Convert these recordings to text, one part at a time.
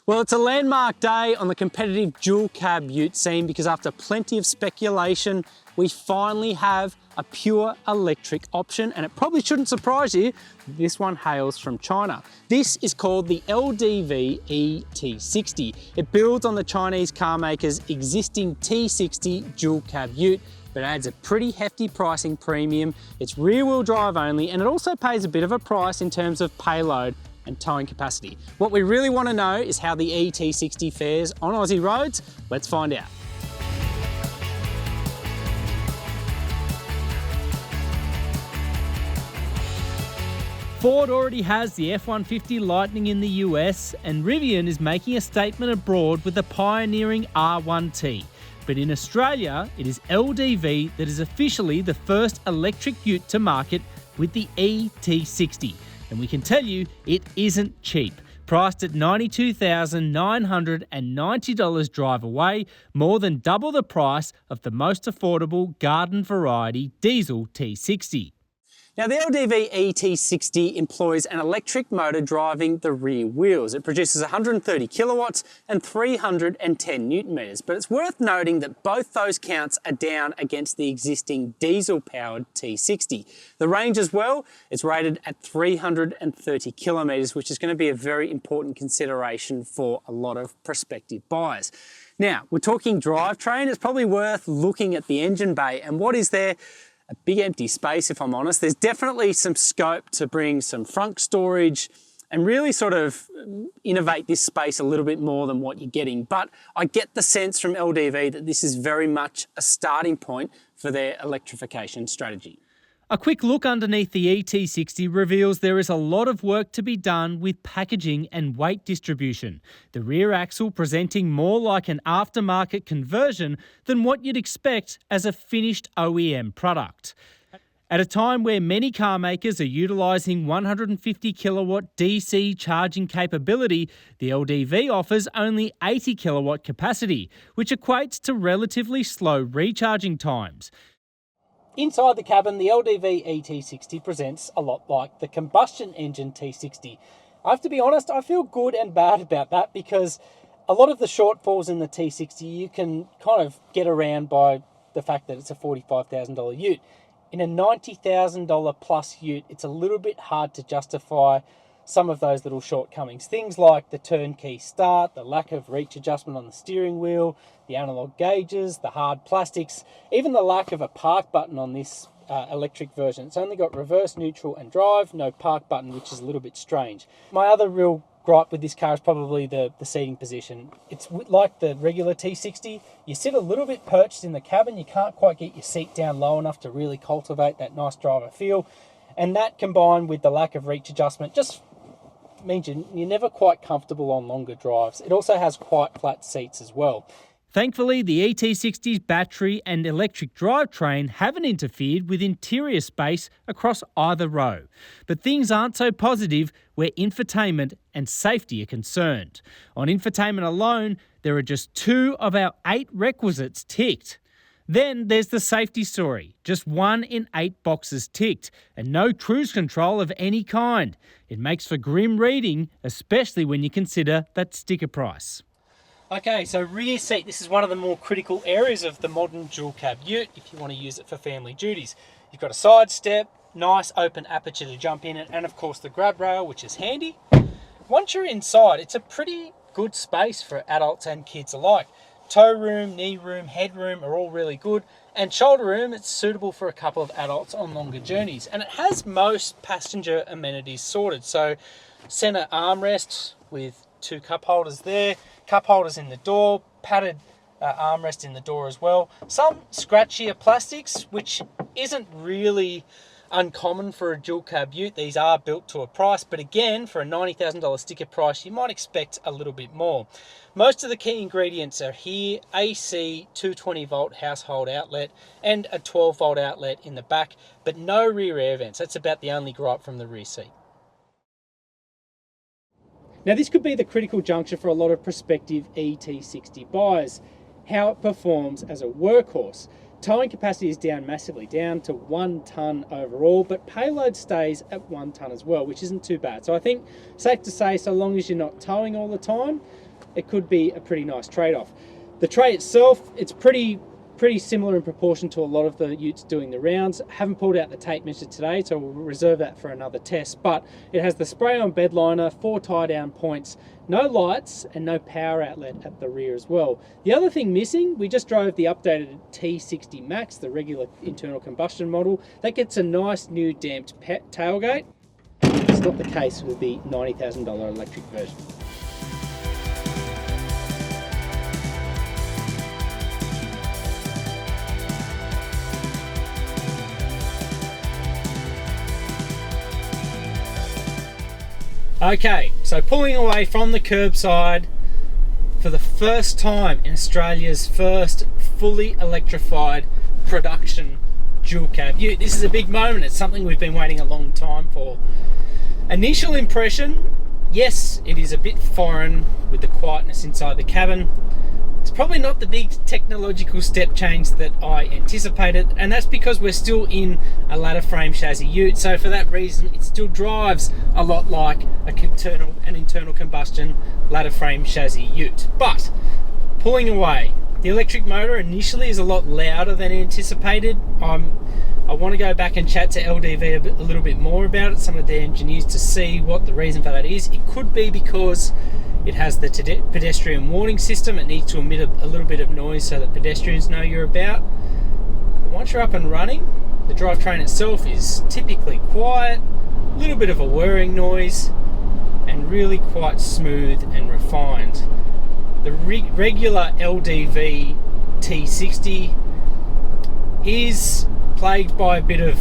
Well, it's a landmark day on the competitive dual cab ute scene because after plenty of speculation, we finally have a pure electric option, and it probably shouldn't surprise you, this one hails from China. This is called the LDV eT60. It builds on the Chinese car maker's existing T60 dual cab ute, but adds a pretty hefty pricing premium. It's rear wheel drive only, and it also pays a bit of a price in terms of payload and towing capacity. What we really want to know is how the eT60 fares on Aussie roads. Let's find out. Ford already has the F-150 Lightning in the US, and Rivian is making a statement abroad with the pioneering R1T. But in Australia, it is LDV that is officially the first electric ute to market with the eT60. And we can tell you it isn't cheap. Priced at $92,990 drive away, more than double the price of the most affordable garden variety diesel T60. Now, the LDV eT60 employs an electric motor driving the rear wheels. It produces 130 kilowatts and 310 newton meters, but it's worth noting that both those counts are down against the existing diesel-powered T60. The range as well is rated at 330 kilometers, which is going to be a very important consideration for a lot of prospective buyers. Now, we're talking drivetrain. It's probably worth looking at the engine bay, and what is there? A big empty space, if I'm honest. There's definitely some scope to bring some front storage and really sort of innovate this space a little bit more than what you're getting. But I get the sense from LDV that this is very much a starting point for their electrification strategy. A quick look underneath the eT60 reveals there is a lot of work to be done with packaging and weight distribution. The rear axle presenting more like an aftermarket conversion than what you'd expect as a finished OEM product. At a time where many car makers are utilising 150 kilowatt DC charging capability, the LDV offers only 80 kilowatt capacity, which equates to relatively slow recharging times. Inside the cabin, the LDV eT60 presents a lot like the combustion engine T60. I have to be honest, I feel good and bad about that because a lot of the shortfalls in the T60 you can kind of get around by the fact that it's a $45,000 ute. In a $90,000 plus ute, it's a little bit hard to justify some of those little shortcomings. Things like the turnkey start, the lack of reach adjustment on the steering wheel, the analog gauges, the hard plastics, even the lack of a park button on this electric version. It's only got reverse, neutral and drive, no park button, which is a little bit strange. My other real gripe with this car is probably the seating position. It's like the regular T60. You sit a little bit perched in the cabin. You can't quite get your seat down low enough to really cultivate that nice driver feel. And that combined with the lack of reach adjustment just means you're never quite comfortable on longer drives. It also has quite flat seats as well. Thankfully, the eT60's battery and electric drivetrain haven't interfered with interior space across either row. But things aren't so positive where infotainment and safety are concerned. On infotainment alone, there are just 2 of our 8 requisites ticked. Then there's the safety story. Just 1 in 8 boxes ticked, and no cruise control of any kind. It makes for grim reading, especially when you consider that sticker price. Okay, so rear seat. This is one of the more critical areas of the modern dual cab ute if you want to use it for family duties. You've got a side step, nice open aperture to jump in, and of course the grab rail, which is handy. Once you're inside, it's a pretty good space for adults and kids alike. Toe room, knee room, head room are all really good. And shoulder room, it's suitable for a couple of adults on longer journeys. And it has most passenger amenities sorted. So center armrest with 2 cup holders there, cup holders in the door, padded armrest in the door as well. Some scratchier plastics, which isn't really uncommon for a dual cab ute. These are built to a price, but again, for a $90,000 sticker price, you might expect a little bit more. Most of the key ingredients are here: AC 220 volt household outlet and a 12 volt outlet in the back, but no rear air vents. That's about the only gripe from the rear seat. Now, this could be the critical juncture for a lot of prospective eT60 buyers. How it performs as a workhorse. Towing capacity is down massively, down to 1 tonne overall, but payload stays at 1 tonne as well, which isn't too bad. So I think safe to say, so long as you're not towing all the time, it could be a pretty nice trade-off. The tray itself, it's pretty similar in proportion to a lot of the utes doing the rounds. Haven't pulled out the tape measure today, so we'll reserve that for another test, but it has the spray-on bed liner, 4 tie-down points, no lights, and no power outlet at the rear as well. The other thing missing, we just drove the updated T60 Max, the regular internal combustion model. That gets a nice new damped tailgate. It's not the case with the $90,000 electric version. Okay, so pulling away from the curbside for the first time in Australia's first fully electrified production dual cab ute. This is a big moment. It's something we've been waiting a long time for. Initial impression, yes, it is a bit foreign with the quietness inside the cabin. It's probably not the big technological step change that I anticipated, and that's because we're still in a ladder frame chassis ute, so for that reason it still drives a lot like an internal combustion ladder frame chassis ute. But pulling away, the electric motor initially is a lot louder than anticipated. I want to go back and chat to LDV a little bit more about it, some of their engineers, to see what the reason for that is. It could be because it has the pedestrian warning system. It needs to emit a little bit of noise so that pedestrians know you're about. But once you're up and running, the drivetrain itself is typically quiet, a little bit of a whirring noise, and really quite smooth and refined. The regular LDV T60 is plagued by a bit of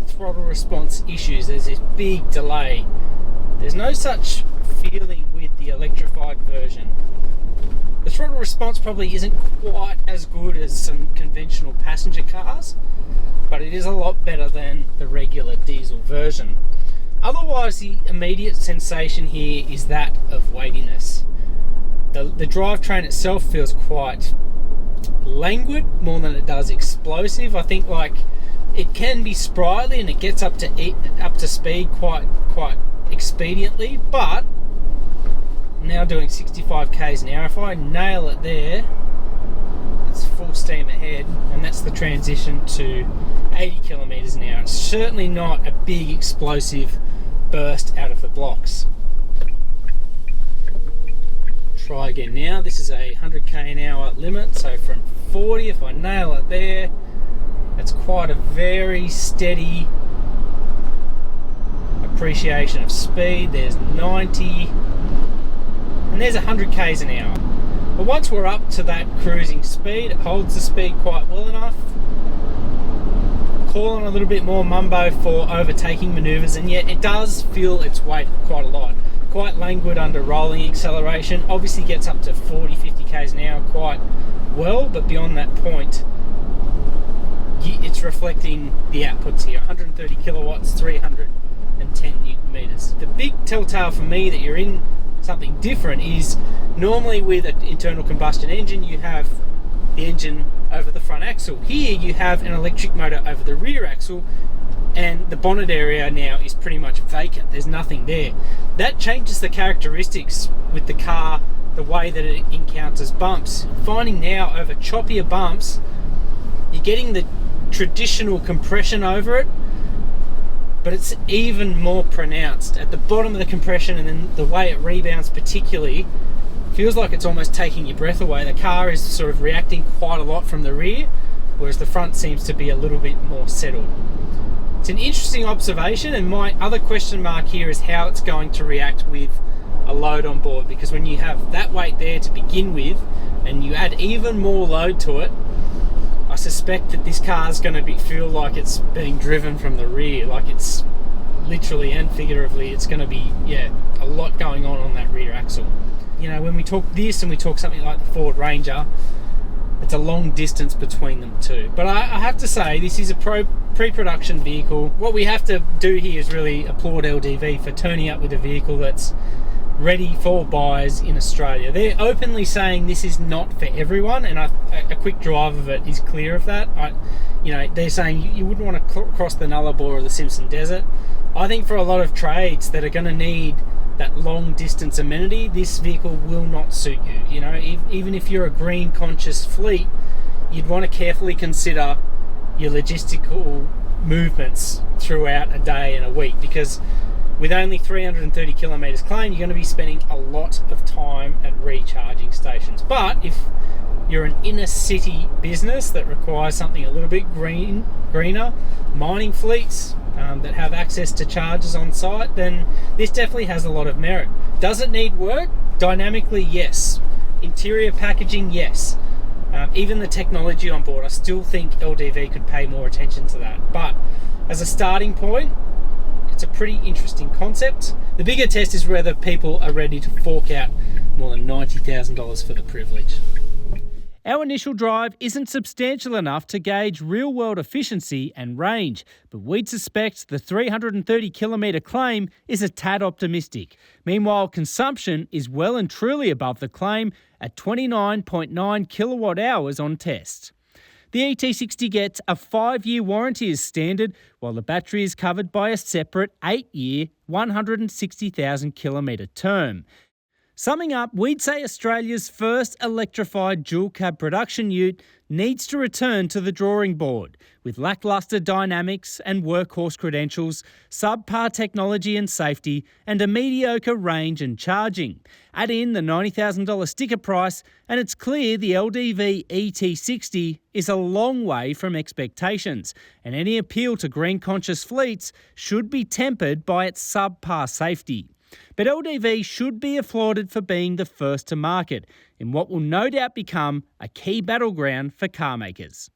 throttle response issues. There's this big delay. There's no such feeling with the electrified version. The throttle response probably isn't quite as good as some conventional passenger cars, but it is a lot better than the regular diesel version. Otherwise, the immediate sensation here is that of weightiness. The drivetrain itself feels quite languid more than it does explosive. I think like it can be sprightly and it gets up to speed quite expediently, but now doing 65 k's an hour, if I nail it there, it's full steam ahead, and that's the transition to 80 kilometers an hour. It's certainly not a big explosive burst out of the blocks. Try again now. This is a 100k an hour limit, so from 40, if I nail it there, that's quite a very steady appreciation of speed. There's 90, and there's 100 k's an hour. But once we're up to that cruising speed, it holds the speed quite well enough. Call on a little bit more mumbo for overtaking manoeuvres, and yet it does feel its weight quite a lot. Quite languid under rolling acceleration. Obviously gets up to 40-50 k's an hour quite well, but beyond that point, it's reflecting the outputs here. 130 kilowatts, 310 newton meters. The big telltale for me that you're in something different is normally with an internal combustion engine you have the engine over the front axle. Here you have an electric motor over the rear axle, and the bonnet area now is pretty much vacant. There's nothing there. That changes the characteristics with the car, the way that it encounters bumps. Finding now over choppier bumps, you're getting the traditional compression over it, but it's even more pronounced at the bottom of the compression, and then the way it rebounds particularly feels like it's almost taking your breath away. The car is sort of reacting quite a lot from the rear, whereas the front seems to be a little bit more settled. It's an interesting observation, and my other question mark here is how it's going to react with a load on board, because when you have that weight there to begin with and you add even more load to it, I suspect that this car is going to feel like it's being driven from the rear, like it's literally and figuratively, it's going to be, a lot going on that rear axle. You know, when we talk this and we talk something like the Ford Ranger, it's a long distance between them two. But I have to say, this is a pre-production vehicle. What we have to do here is really applaud LDV for turning up with a vehicle that's ready for buyers in Australia. They're openly saying this is not for everyone, and a quick drive of it is clear of that. They're saying you wouldn't want to cross the Nullarbor or the Simpson Desert. I think for a lot of trades that are going to need that long distance amenity, this vehicle will not suit you. You know, even if you're a green conscious fleet, you'd want to carefully consider your logistical movements throughout a day and a week, because with only 330 kilometres claimed, you're going to be spending a lot of time at recharging stations. But if you're an inner city business that requires something a little bit greener, mining fleets that have access to chargers on site, then this definitely has a lot of merit. Does it need work? Dynamically, yes. Interior packaging, yes. Even the technology on board, I still think LDV could pay more attention to that. But as a starting point, it's a pretty interesting concept. The bigger test is whether people are ready to fork out more than $90,000 for the privilege. Our initial drive isn't substantial enough to gauge real-world efficiency and range, but we'd suspect the 330 kilometre claim is a tad optimistic. Meanwhile, consumption is well and truly above the claim at 29.9 kilowatt hours on test. The eT60 gets a 5-year warranty as standard, while the battery is covered by a separate 8-year, 160,000 kilometre term. Summing up, we'd say Australia's first electrified dual-cab production ute needs to return to the drawing board. With lacklustre dynamics and workhorse credentials, subpar technology and safety, and a mediocre range and charging. Add in the $90,000 sticker price, and it's clear the LDV eT60 is a long way from expectations, and any appeal to green-conscious fleets should be tempered by its subpar safety. But LDV should be applauded for being the first to market in what will no doubt become a key battleground for car makers.